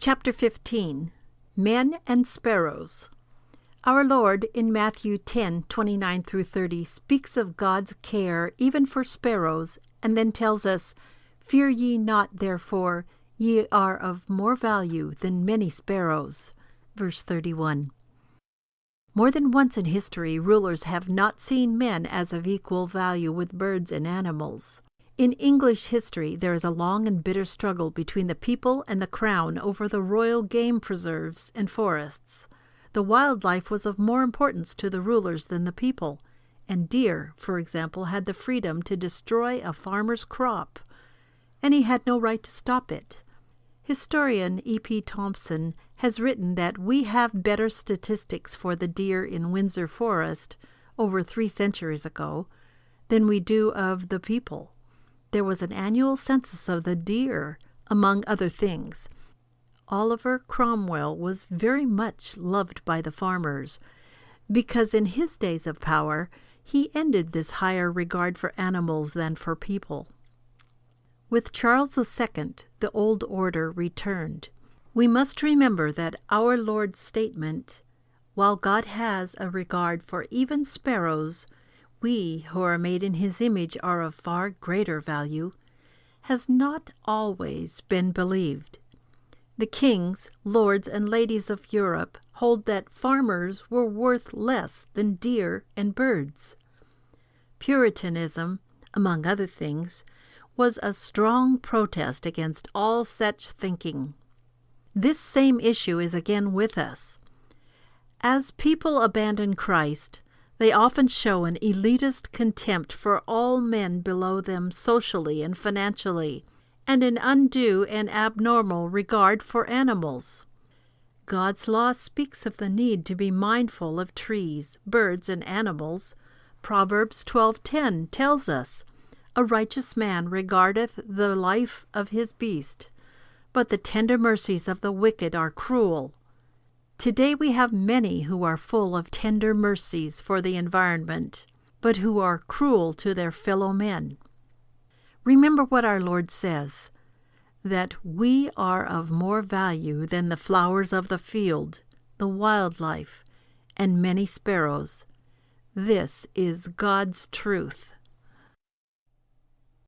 Chapter 15. Men and Sparrows. Our Lord in Matthew 10:29 through 30 speaks of God's care even for sparrows, and then tells us, "Fear ye not, therefore, ye are of more value than many sparrows." Verse 31. More than once in history, rulers have not seen men as of equal value with birds and animals. In English history, there is a long and bitter struggle between the people and the crown over the royal game preserves and forests. The wildlife was of more importance to the rulers than the people, and deer, for example, had the freedom to destroy a farmer's crop, and he had no right to stop it. Historian E.P. Thompson has written that we have better statistics for the deer in Windsor Forest over 3 centuries ago than we do of the people. There was an annual census of the deer, among other things. Oliver Cromwell was very much loved by the farmers, because in his days of power he ended this higher regard for animals than for people. With Charles II, the old order returned. We must remember that our Lord's statement, "While God has a regard for even sparrows, we who are made in his image are of far greater value," has not always been believed. The kings, lords, and ladies of Europe hold that farmers were worth less than deer and birds. Puritanism, among other things, was a strong protest against all such thinking. This same issue is again with us. As people abandon Christ, they often show an elitist contempt for all men below them socially and financially, and an undue and abnormal regard for animals. God's law speaks of the need to be mindful of trees, birds, and animals. Proverbs 12:10 tells us, "A righteous man regardeth the life of his beast, but the tender mercies of the wicked are cruel." Today we have many who are full of tender mercies for the environment, but who are cruel to their fellow men. Remember what our Lord says, that we are of more value than the flowers of the field, the wildlife, and many sparrows. This is God's truth.